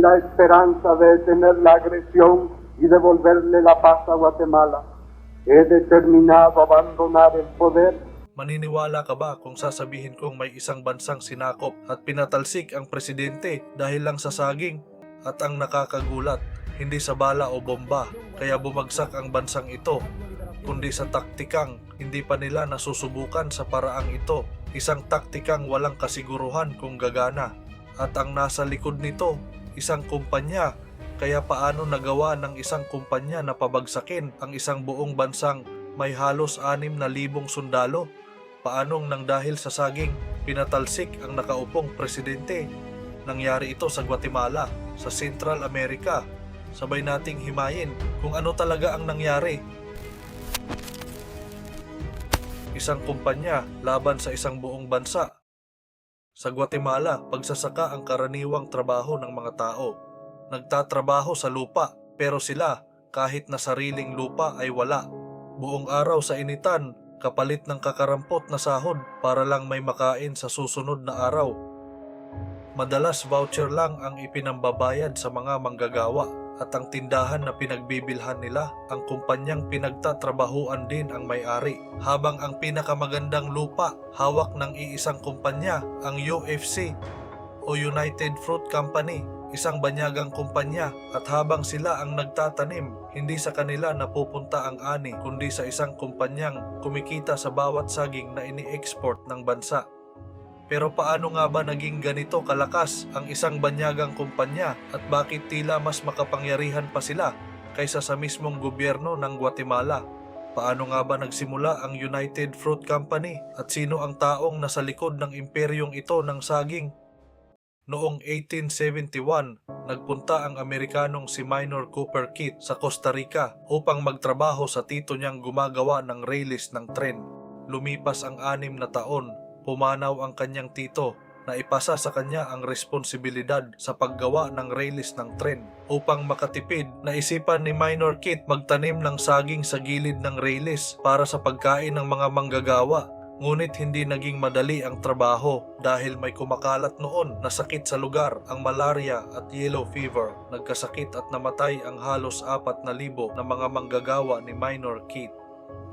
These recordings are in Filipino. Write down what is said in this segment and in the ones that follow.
la esperanza de detener la agresión y devolverle la paz a Guatemala. He determinado abandonar el poder. Maniniwala ka ba kung sasabihin kong may isang bansang sinakop at pinatalsik ang presidente dahil lang sa saging? At ang nakakagulat, hindi sa bala o bomba kaya bumagsak ang bansang ito, kundi sa taktikang hindi pa nila nasusubukan sa paraang ito. Isang taktikang walang kasiguruhan kung gagana. At ang nasa likod nito, isang kumpanya. Kaya paano nagawa ng isang kumpanya na pabagsakin ang isang buong bansang may halos 6,000 sundalo? Paanong nang dahil sa saging pinatalsik ang nakaupong presidente? Nangyari ito sa Guatemala, sa Central America. Sabay nating himayin kung ano talaga ang nangyari. Isang kumpanya laban sa isang buong bansa. Sa Guatemala, pagsasaka ang karaniwang trabaho ng mga tao. Nagtatrabaho sa lupa, pero sila kahit na sariling lupa ay wala. Buong araw sa initan, kapalit ng kakarampot na sahod para lang may makain sa susunod na araw. Madalas voucher lang ang ipinambabayad sa mga manggagawa at ang tindahan na pinagbibilhan nila, ang kumpanyang pinagtatrabahuan din ang may-ari. Habang ang pinakamagandang lupa hawak ng iisang kumpanya, ang UFC o United Fruit Company, isang banyagang kumpanya, at habang sila ang nagtatanim, hindi sa kanila napupunta ang ani kundi sa isang kumpanyang kumikita sa bawat saging na ini-export ng bansa. Pero paano nga ba naging ganito kalakas ang isang banyagang kumpanya at bakit tila mas makapangyarihan pa sila kaysa sa mismong gobyerno ng Guatemala? Paano nga ba nagsimula ang United Fruit Company at sino ang taong nasa likod ng imperyong ito ng saging? Noong 1871, nagpunta ang Amerikanong si Minor Cooper Kit sa Costa Rica upang magtrabaho sa tito niyang gumagawa ng railis ng tren. Lumipas ang 6 na taon, pumanaw ang kanyang tito na ipasa sa kanya ang responsibilidad sa paggawa ng railis ng tren. Upang makatipid, naisipan ni Minor Kit magtanim ng saging sa gilid ng railis para sa pagkain ng mga manggagawa. Ngunit hindi naging madali ang trabaho dahil may kumakalat noon na sakit sa lugar, ang malaria at yellow fever. Nagkasakit at namatay ang halos 4,000 na mga manggagawa ni Minor Kit.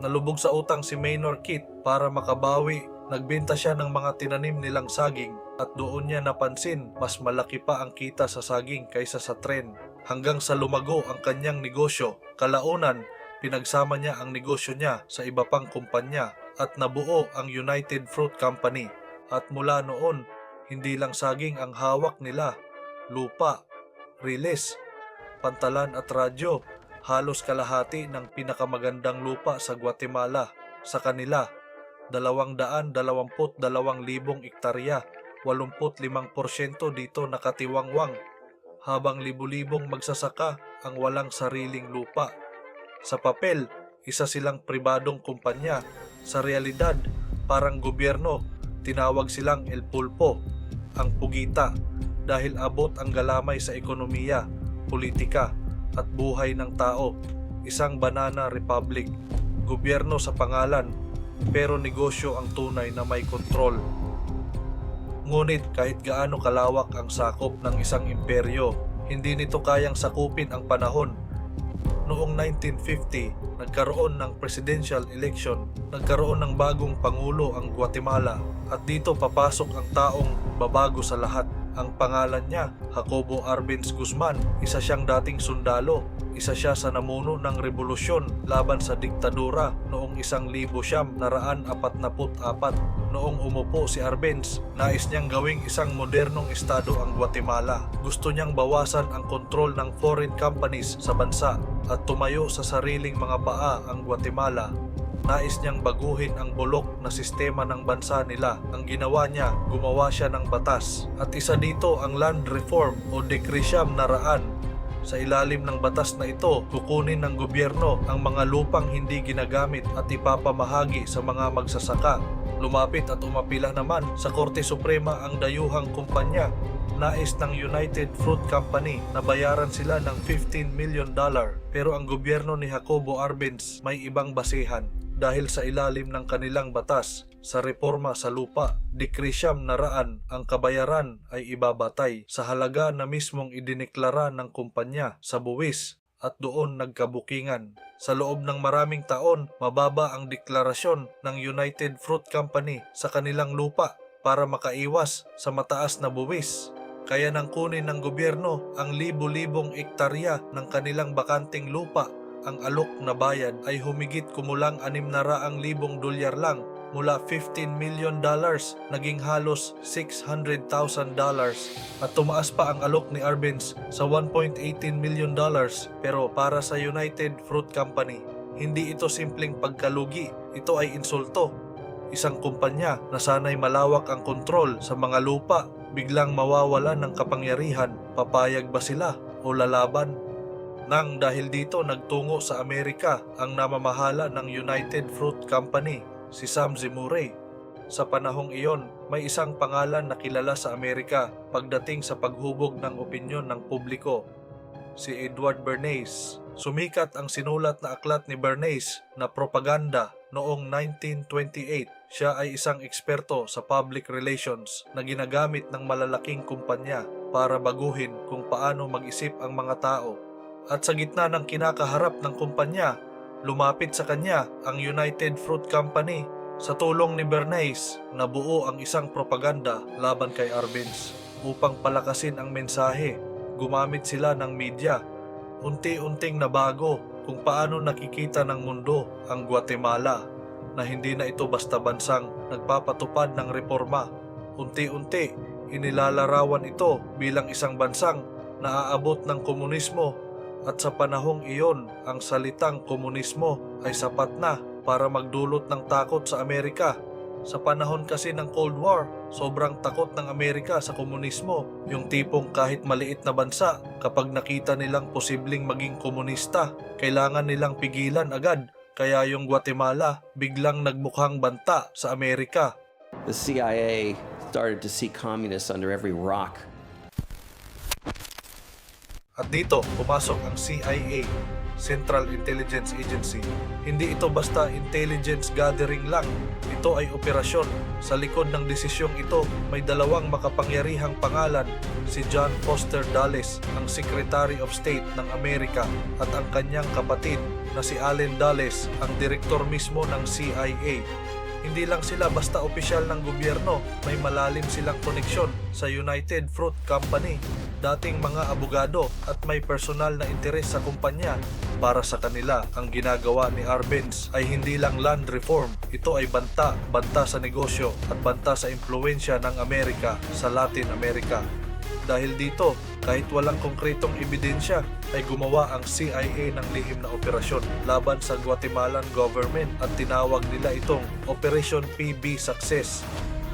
Nalubog sa utang si Minor Kit. Para makabawi, nagbenta siya ng mga tinanim nilang saging at doon niya napansin mas malaki pa ang kita sa saging kaysa sa tren. Hanggang sa lumago ang kanyang negosyo. Kalaunan, pinagsama niya ang negosyo niya sa iba pang kumpanya at nabuo ang United Fruit Company. At mula noon, hindi lang saging ang hawak nila, lupa, riles, pantalan at radyo. Halos kalahati ng pinakamagandang lupa sa Guatemala sa kanila, 222,000 ektarya, 85% dito nakatiwangwang, habang libu-libong magsasaka ang walang sariling lupa. Sa papel, isa silang pribadong kumpanya. Sa realidad, parang gobyerno. Tinawag silang El Pulpo, ang pugita, dahil abot ang galamay sa ekonomiya, politika at buhay ng tao. Isang banana republic. Gobyerno sa pangalan, pero negosyo ang tunay na may kontrol. Ngunit kahit gaano kalawak ang sakop ng isang imperyo, hindi nito kayang sakupin ang panahon. Noong 1950, nagkaroon ng presidential election, nagkaroon ng bagong pangulo ang Guatemala at dito papasok ang taong babago sa lahat. Ang pangalan niya, Jacobo Arbenz Guzman. Isa siyang dating sundalo. Isa siya sa namuno ng revolusyon laban sa diktadura noong 1944. Noong umupo si Arbenz, nais niyang gawing isang modernong estado ang Guatemala. Gusto niyang bawasan ang kontrol ng foreign companies sa bansa at tumayo sa sariling mga paa ang Guatemala. Nais niyang baguhin ang bulok na sistema ng bansa nila. Ang ginawa niya, gumawa siya ng batas. At isa dito ang Land Reform o Dekresyam na Raan. Sa ilalim ng batas na ito, kukunin ng gobyerno ang mga lupang hindi ginagamit at ipapamahagi sa mga magsasaka. Lumapit at umapila naman sa Korte Suprema ang dayuhang kumpanya. Nais ng United Fruit Company na bayaran sila ng $15 million. Pero ang gobyerno ni Jacobo Arbenz may ibang basehan. Dahil sa ilalim ng kanilang batas, Sa reforma sa lupa, dekrisyam na raan ang kabayaran ay ibabatay sa halaga na mismong idineklara ng kumpanya sa buwis at doon nagkabukingan. Sa loob ng maraming taon, mababa ang deklarasyon ng United Fruit Company sa kanilang lupa para makaiwas sa mataas na buwis. Kaya nang kunin ng gobyerno ang libu-libong ektarya ng kanilang bakanting lupa, ang alok na bayad ay humigit kumulang 600,000 dolyar lang, mula $15 million naging halos $600,000 at tumaas pa ang alok ni Arbenz sa $1.18 million. Pero para sa United Fruit Company, hindi ito simpleng pagkalugi, ito ay insulto. Isang kumpanya na sanay malawak ang kontrol sa mga lupa, biglang mawawalan ng kapangyarihan, papayag ba sila o lalaban? Nang dahil dito nagtungo sa Amerika ang namamahala ng United Fruit Company, si Sam Zemurray. Sa panahong iyon, may isang pangalan na kilala sa Amerika pagdating sa paghubog ng opinyon ng publiko, si Edward Bernays. Sumikat ang sinulat na aklat ni Bernays na Propaganda noong 1928. Siya ay isang eksperto sa public relations na ginagamit ng malalaking kumpanya para baguhin kung paano mag-isip ang mga tao. At sa gitna ng kinakaharap ng kumpanya, lumapit sa kanya ang United Fruit Company. Sa tulong ni Bernays, nabuo ang isang propaganda laban kay Arbenz. Upang palakasin ang mensahe, gumamit sila ng media. Unti-unting nabago kung paano nakikita ng mundo ang Guatemala, na hindi na ito basta bansang nagpapatupad ng reforma. Unti-unti, inilalarawan ito bilang isang bansang naaabot ng komunismo, at sa panahong iyon, ang salitang komunismo ay sapat na para magdulot ng takot sa Amerika. Sa panahon kasi ng Cold War, sobrang takot ng Amerika sa komunismo. Yung tipong kahit maliit na bansa, kapag nakita nilang posibleng maging komunista, kailangan nilang pigilan agad. Kaya yung Guatemala biglang nagmukhang banta sa Amerika. The CIA started to see communists under every rock. At dito, pumasok ang CIA, Central Intelligence Agency. Hindi ito basta intelligence gathering lang. Ito ay operasyon. Sa likod ng desisyong ito, may dalawang makapangyarihang pangalan, si John Foster Dulles, ang Secretary of State ng Amerika, at ang kanyang kapatid na si Allen Dulles, ang direktor mismo ng CIA. Hindi lang sila basta opisyal ng gobyerno, may malalim silang koneksyon sa United Fruit Company, dating mga abogado at may personal na interes sa kumpanya. Para sa kanila, ang ginagawa ni Arbenz ay hindi lang land reform, ito ay banta sa negosyo at banta sa impluwensya ng Amerika sa Latin America. Dahil dito, kahit walang konkretong ebidensya, ay gumawa ang CIA ng lihim na operasyon laban sa Guatemalan government at tinawag nila itong Operation PB Success.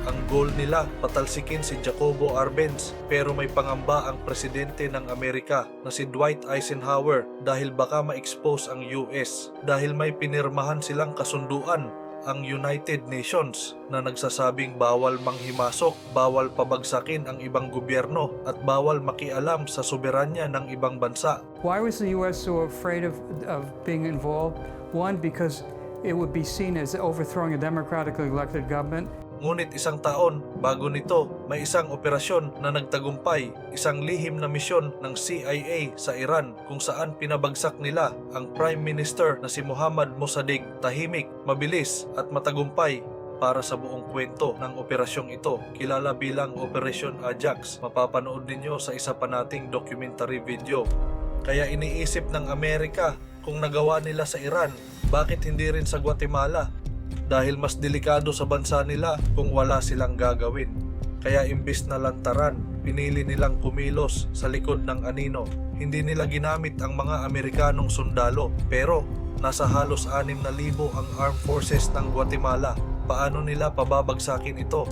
Ang goal nila, patalsikin si Jacobo Arbenz, pero may pangamba ang presidente ng Amerika na si Dwight Eisenhower dahil baka ma-expose ang US dahil may pinirmahan silang kasunduan, ang United Nations, na nagsasabing bawal manghimasok, bawal pabagsakin ang ibang gobyerno at bawal makialam sa soberanya ng ibang bansa. Why was the U.S. so afraid of being involved? One, because it would be seen as overthrowing a democratically elected government. Ngunit isang taon bago nito, may isang operasyon na nagtagumpay, isang lihim na misyon ng CIA sa Iran kung saan pinabagsak nila ang Prime Minister na si Mohammad Mossadegh. Tahimik, mabilis at matagumpay. Para sa buong kwento ng operasyong ito, kilala bilang Operation Ajax, mapapanood ninyo sa isa pa nating documentary video. Kaya iniisip ng Amerika, kung nagawa nila sa Iran, bakit hindi rin sa Guatemala? Dahil mas delikado sa bansa nila kung wala silang gagawin. Kaya imbis na lantaran, pinili nilang kumilos sa likod ng anino. Hindi nila ginamit ang mga Amerikanong sundalo, pero nasa halos 6,000 ang armed forces ng Guatemala. Paano nila pababagsakin ito?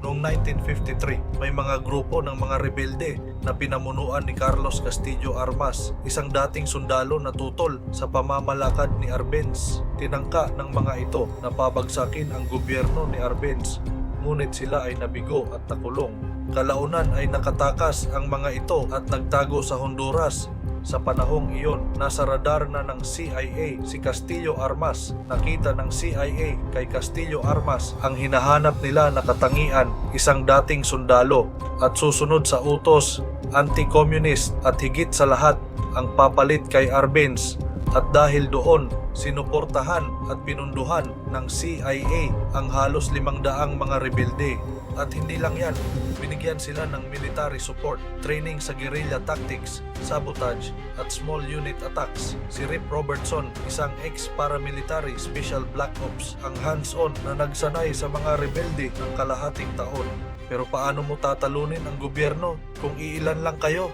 Noong 1953, may mga grupo ng mga rebelde na pinamunuan ni Carlos Castillo Armas, isang dating sundalo na tutol sa pamamalakad ni Arbenz. Tinangka ng mga ito na pabagsakin ang gobyerno ni Arbenz, ngunit sila ay nabigo at nakulong. Kalaunan ay nakatakas ang mga ito at nagtago sa Honduras. Sa panahong iyon, nasa radar na ng CIA si Castillo Armas. Nakita ng CIA kay Castillo Armas ang hinahanap nila na katangian, isang dating sundalo, at susunod sa utos, anti-communist at higit sa lahat, ang papalit kay Arbenz. At dahil doon, sinuportahan at pinunduhan ng CIA ang halos 500 mga rebelde. At hindi lang yan, binigyan sila ng military support, training sa guerrilla tactics, sabotage at small unit attacks. Si Rip Robertson, isang ex-paramilitary special black ops, ang hands-on na nagsanay sa mga rebelde ng kalahating taon. Pero paano mo tatalunin ang gobyerno kung iilan lang kayo?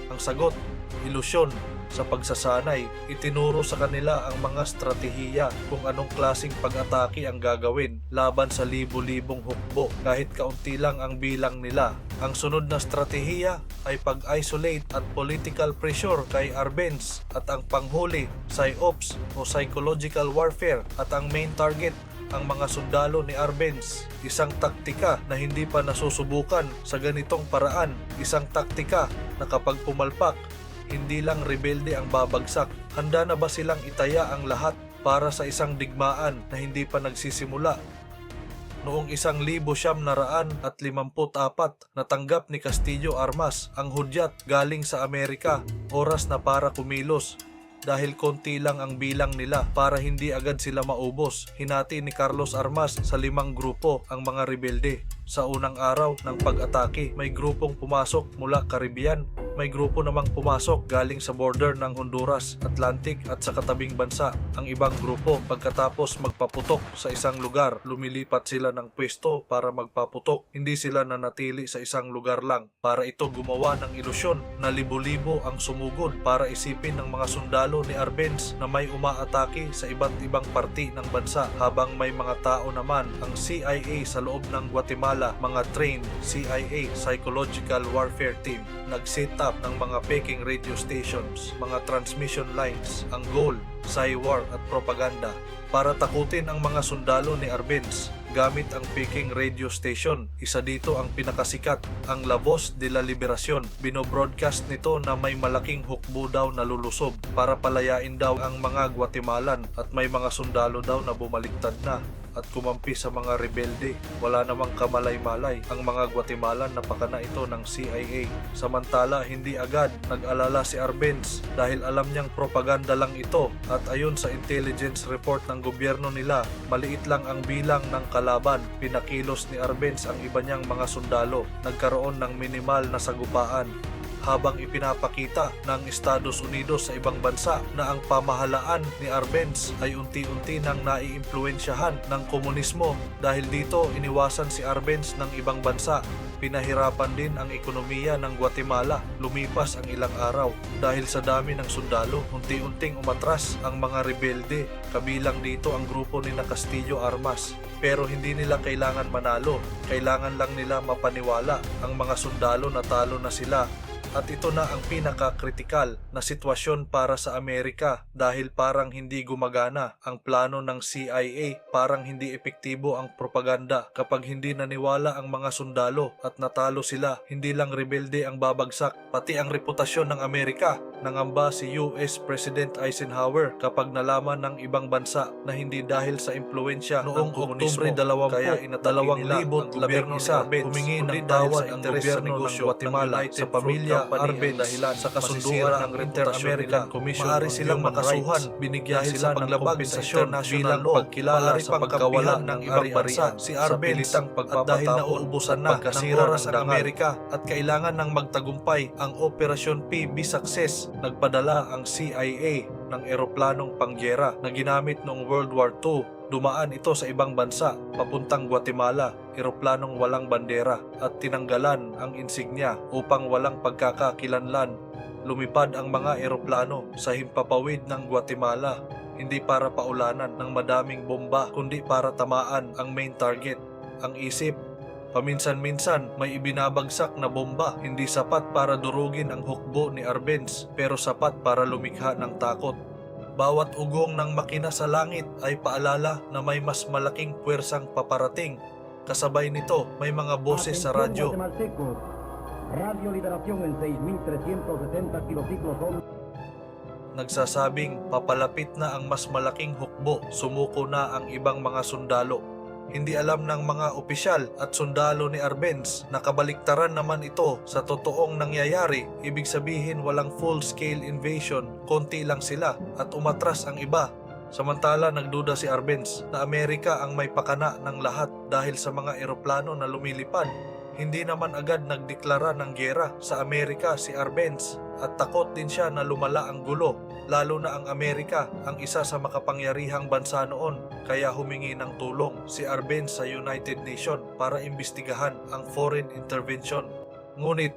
Ang sagot, ilusyon. Sa pagsasanay, itinuro sa kanila ang mga stratehiya kung anong klaseng pag-atake ang gagawin laban sa libo-libong hukbo kahit kaunti lang ang bilang nila. Ang sunod na stratehiya ay pag-isolate at political pressure kay Arbenz at ang panghuli, PSYOPs o psychological warfare at ang main target ang mga sundalo ni Arbenz. Isang taktika na hindi pa nasusubukan sa ganitong paraan. Isang taktika na kapag pumalpak, hindi lang rebelde ang babagsak. Handa na ba silang itaya ang lahat para sa isang digmaan na hindi pa nagsisimula? Noong 1954, natanggap ni Castillo Armas ang hudyat galing sa Amerika, oras na para kumilos. Dahil konti lang ang bilang nila para hindi agad sila maubos, hinati ni Carlos Armas sa 5 grupo ang mga rebelde. Sa unang araw ng pag-atake, may grupong pumasok mula Caribbean, may grupo namang pumasok galing sa border ng Honduras, Atlantic at sa katabing bansa. Ang ibang grupo, pagkatapos magpaputok sa isang lugar, lumilipat sila ng pwesto para magpaputok. Hindi sila nanatili sa isang lugar lang. Para ito gumawa ng ilusyon na libo-libo ang sumugod para isipin ng mga sundalo ni Arbenz na may umaatake sa iba't ibang parti ng bansa, habang may mga tao naman ang CIA sa loob ng Guatemala, mga trained CIA psychological warfare team, nag-set up ng mga peking radio stations, mga transmission lines. Ang goal, psy-war at propaganda para takutin ang mga sundalo ni Arbenz gamit ang Peking radio station. Isa dito ang pinakasikat, ang La Voz de la Liberación. Binobroadcast nito na may malaking hukbo daw na lulusob para palayain daw ang mga Guatemalan at may mga sundalo daw na bumaliktad na at kumampi sa mga rebelde. Wala namang kamalay-malay ang mga Guatemalan na pakana ito ng CIA. Samantala, hindi agad nag-alala si Arbenz dahil alam niyang propaganda lang ito, at ayon sa intelligence report ng gobyerno nila, maliit lang ang bilang ng kalaban. Pinakilos ni Arbenz ang iba niyang mga sundalo. Nagkaroon ng minimal na sagupaan, habang ipinapakita ng Estados Unidos sa ibang bansa na ang pamahalaan ni Arbenz ay unti-unti nang naiimpluwensyahan ng komunismo. Dahil dito, iniwasan si Arbenz ng ibang bansa. Pinahirapan din ang ekonomiya ng Guatemala. Lumipas ang ilang araw. Dahil sa dami ng sundalo, unti-unting umatras ang mga rebelde. Kabilang dito ang grupo ni Castillo Armas. Pero hindi nila kailangan manalo. Kailangan lang nila mapaniwala ang mga sundalo na talo na sila. At ito na ang pinaka-kritikal na sitwasyon para sa Amerika, dahil parang hindi gumagana ang plano ng CIA, parang hindi epektibo ang propaganda kapag hindi naniwala ang mga sundalo at natalo sila. Hindi lang rebelde ang babagsak, pati ang reputasyon ng Amerika. Nangamba si US President Eisenhower kapag nalaman ng ibang bansa na hindi dahil sa impluensya noong Oktubre 20, kaya inatake nila ang gobyerno ni Arbenz. Humingi ng tawad ang gobyerno ng Guatemala sa pamilya Arbenz dahilan sa kasunduan ng Inter-American Commission. Maaari silang makasuhan, binigyan sila ng kompensasyon bilang pagkilala sa pagkawalan ng ibang bansa si Arbenz, at dahil nauubusan na ng oras ang Amerika at kailangan ng magtagumpay ang Operation PB Success, nagpadala ang CIA ng eroplanong panggera na ginamit noong World War II. Dumaan ito sa ibang bansa papuntang Guatemala, eroplanong walang bandera, at tinanggalan ang insignya upang walang pagkakakilanlan. Lumipad ang mga eroplano sa himpapawid ng Guatemala, hindi para paulanan ng madaming bomba kundi para tamaan ang main target. Ang isip, paminsan-minsan may ibinabagsak na bomba, hindi sapat para durugin ang hukbo ni Arbenz, pero sapat para lumikha ng takot. Bawat ugong ng makina sa langit ay paalala na may mas malaking puwersang paparating. Kasabay nito, may mga boses sa radyo. Radio Liberación en 6.360 kilociclos son. Nagsasabing papalapit na ang mas malaking hukbo, sumuko na ang ibang mga sundalo. Hindi alam ng mga opisyal at sundalo ni Arbenz na kabaliktaran naman ito sa totoong nangyayari. Ibig sabihin walang full-scale invasion, konti lang sila at umatras ang iba. Samantala nagduda si Arbenz na Amerika ang may pakana ng lahat dahil sa mga eroplano na lumilipad. Hindi naman agad nagdeklara ng giyera sa Amerika si Arbenz at takot din siya na lumala ang gulo, lalo na ang Amerika ang isa sa makapangyarihang bansa noon, kaya humingi ng tulong si Arbenz sa United Nations para imbestigahan ang foreign intervention. Ngunit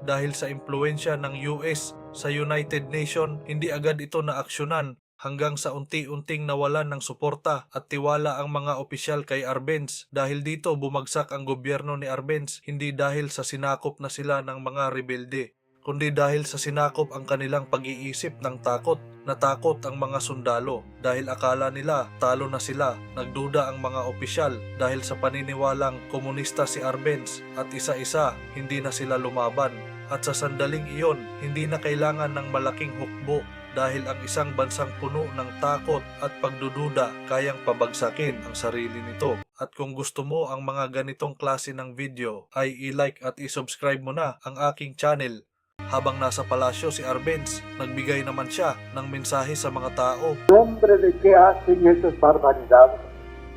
dahil sa impluensya ng US sa United Nations, hindi agad ito naaksyonan hanggang sa unti-unting nawalan ng suporta at tiwala ang mga opisyal kay Arbenz. Dahil dito bumagsak ang gobyerno ni Arbenz, hindi dahil sa sinakop na sila ng mga rebelde, kundi dahil sa sinakop ang kanilang pag-iisip ng takot. Natakot ang mga sundalo dahil akala nila talo na sila. Nagduda ang mga opisyal dahil sa paniniwalang komunista si Arbenz at isa-isa hindi na sila lumaban. At sa sandaling iyon, hindi na kailangan ng malaking hukbo dahil ang isang bansang puno ng takot at pagdududa kayang pabagsakin ang sarili nito. At kung gusto mo ang mga ganitong klase ng video ay i-like at i-subscribe mo na ang aking channel. Habang nasa palasyo si Arbenz, nagbigay naman siya ng mensahe sa mga tao. Nombre de qué hacen esas barbaridades,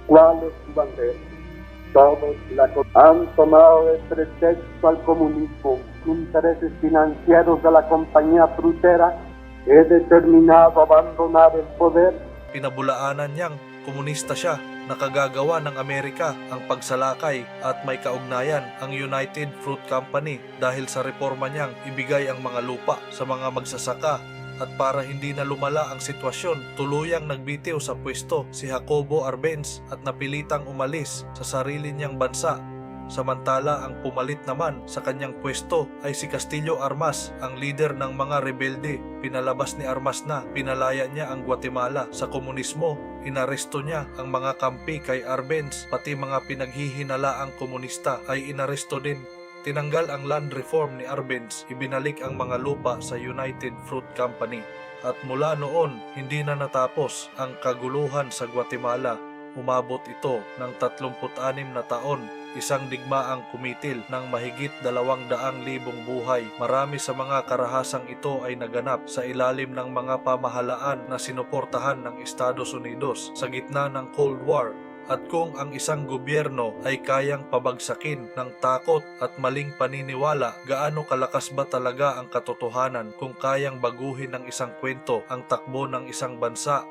¿cuál es su bandera? Todos han tomado de pretexto al comunismo intereses financieros de la compañía frutera. He determinado abandonar el poder. Pinabulaanan niyang komunista siya, nakagagawa ng Amerika ang pagsalakay at may kaugnayan ang United Fruit Company dahil sa reforma niyang ibigay ang mga lupa sa mga magsasaka. At para hindi na lumala ang sitwasyon, tuluyang nagbitiw sa pwesto si Jacobo Arbenz at napilitang umalis sa sarili niyang bansa. Samantala ang pumalit naman sa kanyang pwesto ay si Castillo Armas, ang leader ng mga rebelde. Pinalabas ni Armas na pinalaya niya ang Guatemala sa komunismo. Inaresto niya ang mga kampi kay Arbenz, pati mga pinaghihinalaang komunista ay inaresto din. Tinanggal ang land reform ni Arbenz, ibinalik ang mga lupa sa United Fruit Company. At mula noon, hindi na natapos ang kaguluhan sa Guatemala. Umabot ito ng 36 na taon, isang digmaang kumitil ng mahigit 200,000 buhay. Marami sa mga karahasang ito ay naganap sa ilalim ng mga pamahalaan na sinuportahan ng Estados Unidos sa gitna ng Cold War. At kung ang isang gobyerno ay kayang pabagsakin ng takot at maling paniniwala, gaano kalakas ba talaga ang katotohanan kung kayang baguhin ng isang kwento ang takbo ng isang bansa?